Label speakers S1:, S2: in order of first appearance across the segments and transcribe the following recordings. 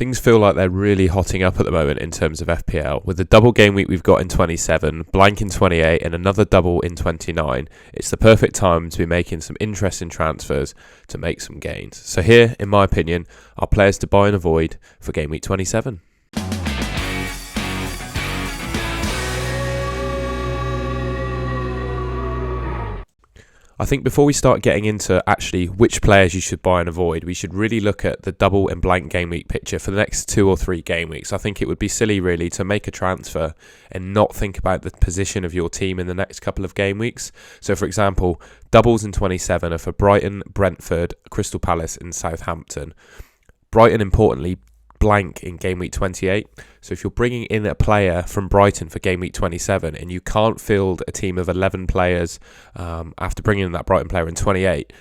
S1: Things feel like they're really hotting up at the moment in terms of FPL. With the double game week we've got in 27, blank in 28 and another double in 29, it's the perfect time to be making some interesting transfers to make some gains. So here, in my opinion, are players to buy and avoid for game week 27. I think before we start getting into actually which players you should buy and avoid, we should really look at the double and blank game week picture for the next 2 or 3 game weeks. I think it would be silly really to make a transfer and not think about the position of your team in the next couple of game weeks. So for example, doubles in 27 are for Brighton, Brentford, Crystal Palace and Southampton. Brighton, importantly, blank in game week 28. So if you're bringing in a player from Brighton for game week 27 and you can't field a team of 11 players after bringing in that Brighton player in 28,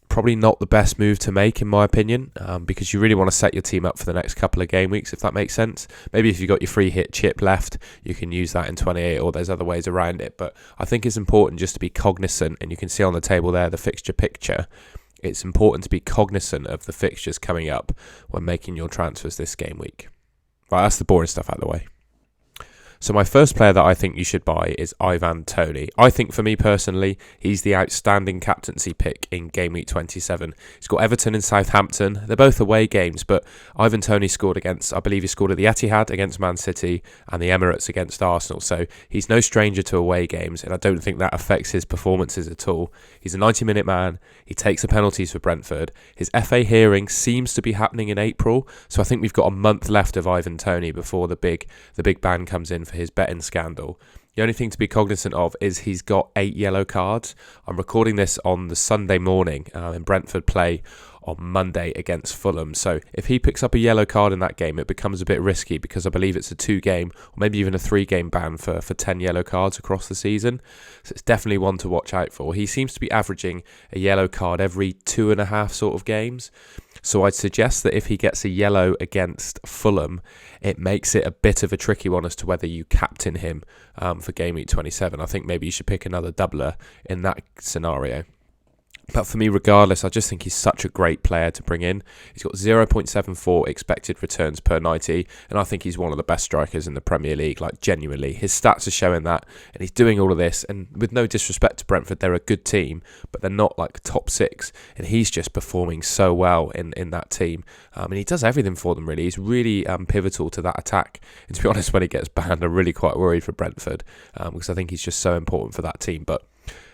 S1: probably not the best move to make in my opinion, because you really want to set your team up for the next couple of game weeks, if that makes sense. Maybe if you've got your free hit chip left, you can use that in 28, or there's other ways around it. But I think it's important just to be cognizant, and you can see on the table there the fixture picture. It's important to be cognizant of the fixtures coming up when making your transfers this game week. Right, that's the boring stuff out of the way. So my first player that I think you should buy is Ivan Toney. I think for me personally, he's the outstanding captaincy pick in game week 27. He's got Everton and Southampton. They're both away games, but Ivan Toney scored against, I believe he scored at the Etihad against Man City and the Emirates against Arsenal. So he's no stranger to away games, and I don't think that affects his performances at all. He's a 90-minute man. He takes the penalties for Brentford. His FA hearing seems to be happening in April, so I think we've got a month left of Ivan Toney before the big ban comes in for his betting scandal. The only thing to be cognizant of is he's got 8 yellow cards. I'm recording this on the Sunday morning, and Brentford play on Monday against Fulham. So if he picks up a yellow card in that game, it becomes a bit risky, because I believe it's a 2-game or maybe even a 3-game ban for 10 yellow cards across the season. So it's definitely one to watch out for. He seems to be averaging a yellow card every 2.5 sort of games. So I'd suggest that if he gets a yellow against Fulham, it makes it a bit of a tricky one as to whether you captain him for game week 27. I think maybe you should pick another doubler in that scenario. But for me, regardless, I just think he's such a great player to bring in. He's got 0.74 expected returns per 90, and I think he's one of the best strikers in the Premier League, like genuinely. His stats are showing that, and he's doing all of this, and with no disrespect to Brentford, they're a good team, but they're not like top 6, and he's just performing so well in that team. And he does everything for them, really. He's really pivotal to that attack. And to be honest, when he gets banned, I'm really quite worried for Brentford, because I think he's just so important for that team. But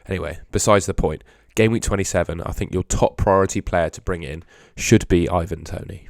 S1: anyway, besides the point, game week 27, I think your top priority player to bring in should be Ivan Toney.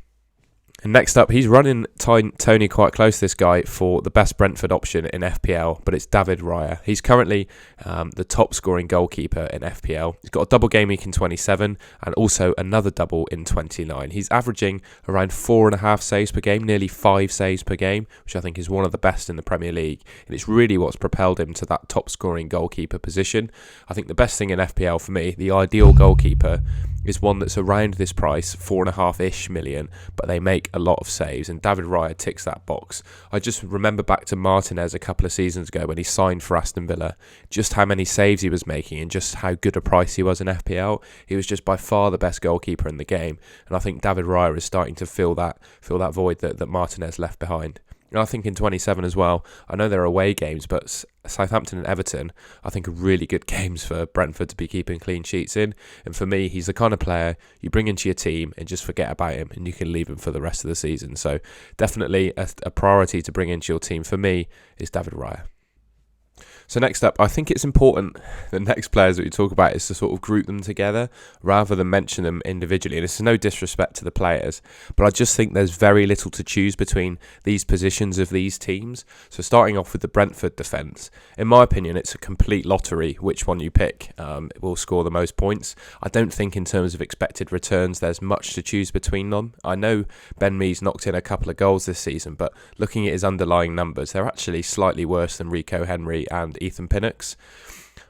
S1: And next up, he's running Toney quite close, this guy, for the best Brentford option in FPL, but it's David Raya. He's currently the top scoring goalkeeper in FPL. He's got a double game week in 27 and also another double in 29. He's averaging around 4.5 saves per game, nearly 5 saves per game, which I think is one of the best in the Premier League. And it's really what's propelled him to that top scoring goalkeeper position. I think the best thing in FPL for me, the ideal goalkeeper, is one that's around this price, 4.5-ish million, but they make a lot of saves, and David Raya ticks that box. I just remember back to Martinez a couple of seasons ago when he signed for Aston Villa, just how many saves he was making and just how good a price he was in FPL. He was just by far the best goalkeeper in the game, and I think David Raya is starting to fill that void that Martinez left behind. And I think in 27 as well, I know they're away games, but Southampton and Everton, I think, are really good games for Brentford to be keeping clean sheets in. And for me, he's the kind of player you bring into your team and just forget about him, and you can leave him for the rest of the season. So definitely a priority to bring into your team for me is David Raya. So next up, I think it's important, the next players that we talk about, is to sort of group them together rather than mention them individually. And it's no disrespect to the players, but I just think there's very little to choose between these positions of these teams. So starting off with the Brentford defence, in my opinion, it's a complete lottery which one you pick will score the most points. I don't think in terms of expected returns there's much to choose between them. I know Ben Mee's knocked in a couple of goals this season, but looking at his underlying numbers, they're actually slightly worse than Rico Henry and Ethan Pinnock's.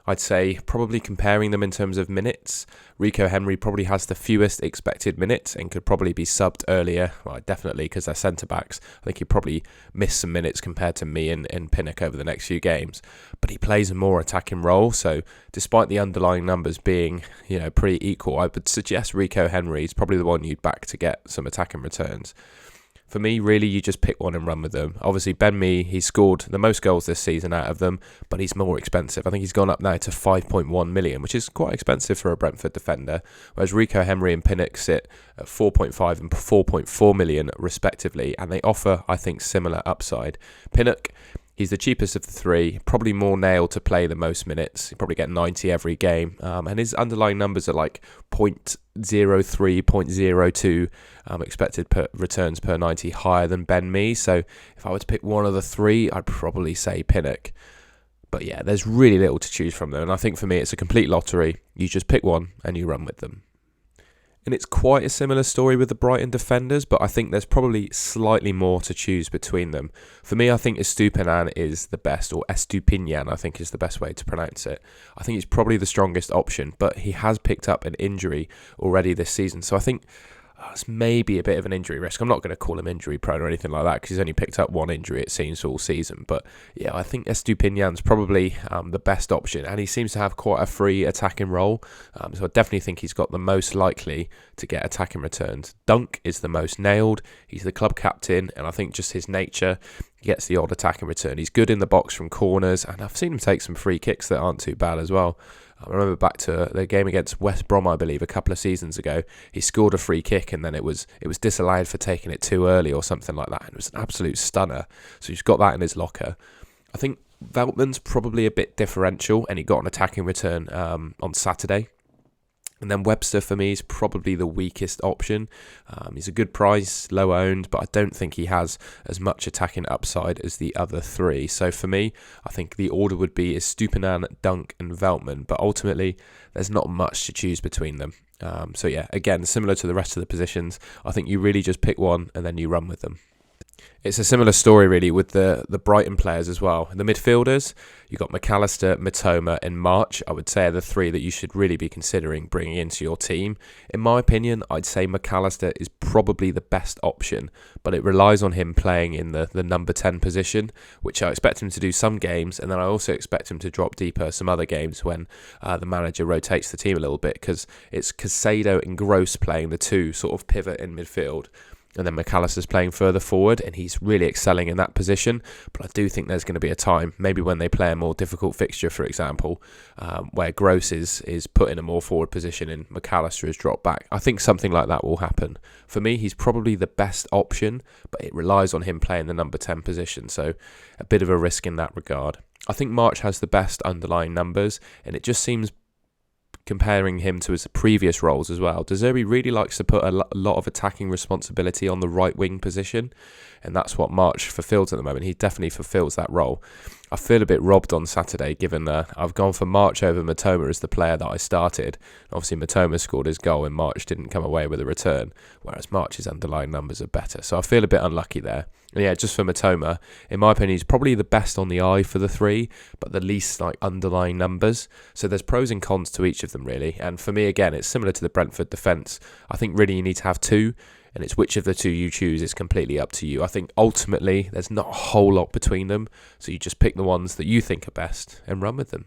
S1: I'd say probably comparing them in terms of minutes, Rico Henry probably has the fewest expected minutes and could probably be subbed earlier. Well, definitely, because they're centre-backs. I think he probably missed some minutes compared to me and Pinnock over the next few games. But he plays a more attacking role, so despite the underlying numbers being, pretty equal, I would suggest Rico Henry is probably the one you'd back to get some attacking returns. For me, really, you just pick one and run with them. Obviously, Ben Mee, he scored the most goals this season out of them, but he's more expensive. I think he's gone up now to 5.1 million, which is quite expensive for a Brentford defender, whereas Rico Henry and Pinnock sit at 4.5 and 4.4 million respectively, and they offer, I think, similar upside. Pinnock, he's the cheapest of the three, probably more nailed to play the most minutes. He'll probably get 90 every game. And his underlying numbers are like 0.03, 0.02 expected returns per 90, higher than Ben Mee. So if I were to pick one of the three, I'd probably say Pinnock. But yeah, there's really little to choose from there. And I think for me, it's a complete lottery. You just pick one and you run with them. And it's quite a similar story with the Brighton defenders, but I think there's probably slightly more to choose between them. For me, I think Estupiñán is the best, or Estupiñán, I think is the best way to pronounce it. I think he's probably the strongest option, but he has picked up an injury already this season. So I think it's maybe a bit of an injury risk. I'm not going to call him injury prone or anything like that because he's only picked up one injury, it seems, all season. But yeah, I think Estupiñán's probably the best option, and he seems to have quite a free attacking role. So I definitely think he's got the most likely to get attacking returns. Dunk is the most nailed. He's the club captain, and I think just his nature, he gets the odd attacking return. He's good in the box from corners, and I've seen him take some free kicks that aren't too bad as well. I remember back to the game against West Brom, I believe, a couple of seasons ago. He scored a free kick and then it was disallowed for taking it too early or something like that. And it was an absolute stunner. So he's got that in his locker. I think Veltman's probably a bit differential, and he got an attacking return on Saturday. And then Webster, for me, is probably the weakest option. He's a good price, low owned, but I don't think he has as much attacking upside as the other three. So for me, I think the order would be Estupiñán, Dunk and Veltman, but ultimately there's not much to choose between them. So yeah, again, similar to the rest of the positions, I think you really just pick one and then you run with them. It's a similar story really with the Brighton players as well. The midfielders, you've got McAllister, Mitoma and March, I would say are the three that you should really be considering bringing into your team. In my opinion, I'd say McAllister is probably the best option, but it relies on him playing in the number 10 position, which I expect him to do some games, and then I also expect him to drop deeper some other games when the manager rotates the team a little bit, because it's Caicedo and Gross playing the two sort of pivot in midfield. And then McAllister's playing further forward, and he's really excelling in that position. But I do think there's going to be a time, maybe when they play a more difficult fixture, for example, where Gross is put in a more forward position and McAllister is dropped back. I think something like that will happen. For me, he's probably the best option, but it relies on him playing the number 10 position, so a bit of a risk in that regard. I think March has the best underlying numbers, and it just seems, comparing him to his previous roles as well, De Zerbi really likes to put a lot of attacking responsibility on the right wing position, and that's what March fulfills at the moment. He definitely fulfills that role. I feel a bit robbed on Saturday, given that I've gone for March over Mitoma as the player that I started. Obviously, Mitoma scored his goal and March didn't come away with a return, whereas March's underlying numbers are better. So I feel a bit unlucky there. And yeah, just for Mitoma, in my opinion, he's probably the best on the eye for the three, but the least underlying numbers. So there's pros and cons to each of them, really. And for me, again, it's similar to the Brentford defence. I think really you need to have two, and it's which of the two you choose is completely up to you. I think ultimately there's not a whole lot between them, so you just pick the ones that you think are best and run with them.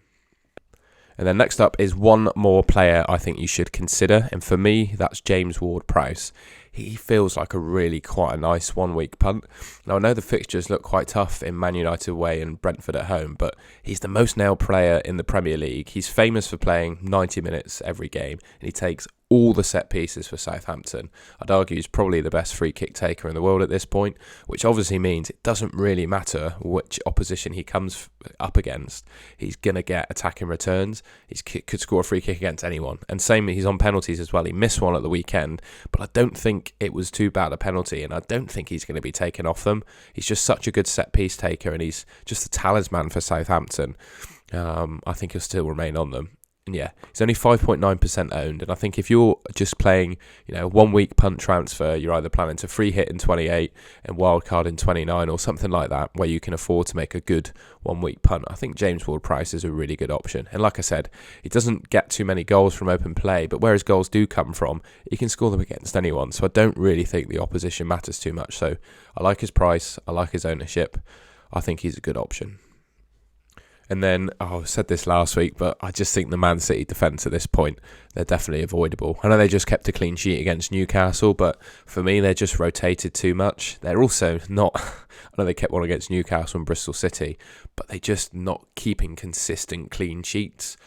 S1: And then next up is one more player I think you should consider, and for me that's James Ward-Prowse. He feels like a really quite a nice 1 week punt. Now I know the fixtures look quite tough in Man United away and Brentford at home, but he's the most nailed player in the Premier League. He's famous for playing 90 minutes every game, and he takes all the set pieces for Southampton. I'd argue he's probably the best free kick taker in the world at this point, which obviously means it doesn't really matter which opposition he comes up against. He's going to get attacking returns. He could score a free kick against anyone. And same, he's on penalties as well. He missed one at the weekend, but I don't think it was too bad a penalty, and I don't think he's going to be taken off them. He's just such a good set piece taker, and he's just a talisman for Southampton. I think he'll still remain on them. And yeah, he's only 5.9% owned, and I think if you're just playing, 1 week punt transfer, you're either planning to free hit in 28 and wildcard in 29 or something like that, where you can afford to make a good 1 week punt. I think James Ward-Prowse is a really good option. And like I said, he doesn't get too many goals from open play, but where his goals do come from, he can score them against anyone. So I don't really think the opposition matters too much. So I like his price, I like his ownership. I think he's a good option. And then, I said this last week, but I just think the Man City defence at this point, they're definitely avoidable. I know they just kept a clean sheet against Newcastle, but for me, they're just rotated too much. They're also not, I know they kept one against Newcastle and Bristol City, but they're just not keeping consistent clean sheets.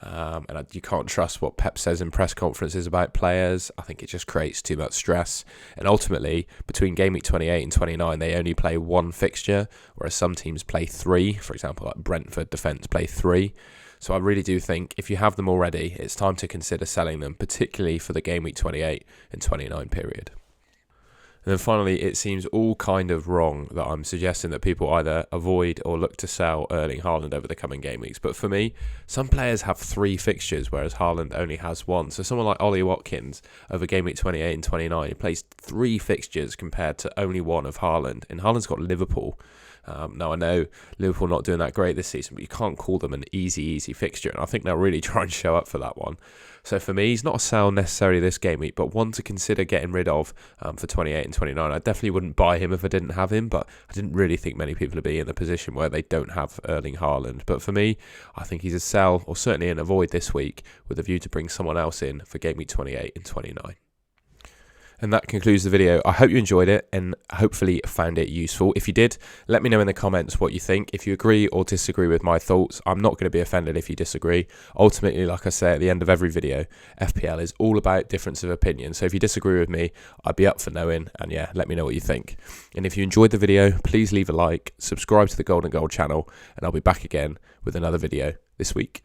S1: And you can't trust what Pep says in press conferences about players. I think it just creates too much stress. And ultimately, between game week 28 and 29, they only play one fixture, whereas some teams play three. For example, like Brentford defence play three. So I really do think if you have them already, it's time to consider selling them, particularly for the game week 28 and 29 period. And then finally, it seems all kind of wrong that I'm suggesting that people either avoid or look to sell Erling Haaland over the coming game weeks. But for me, some players have three fixtures, whereas Haaland only has one. So someone like Ollie Watkins over game week 28 and 29, he plays three fixtures compared to only one of Haaland. And Haaland's got Liverpool. Now, I know Liverpool not doing that great this season, but you can't call them an easy fixture. And I think they'll really try and show up for that one. So for me, he's not a sell necessarily this game week, but one to consider getting rid of for 28 and 29. I definitely wouldn't buy him if I didn't have him, but I didn't really think many people would be in the position where they don't have Erling Haaland. But for me, I think he's a sell, or certainly an avoid this week, with a view to bring someone else in for game week 28 and 29. And that concludes the video. I hope you enjoyed it and hopefully found it useful. If you did, let me know in the comments what you think. If you agree or disagree with my thoughts, I'm not going to be offended if you disagree. Ultimately, like I say at the end of every video, FPL is all about difference of opinion. So if you disagree with me, I'd be up for knowing. And yeah, let me know what you think. And if you enjoyed the video, please leave a like, subscribe to the Golden Goal channel, and I'll be back again with another video this week.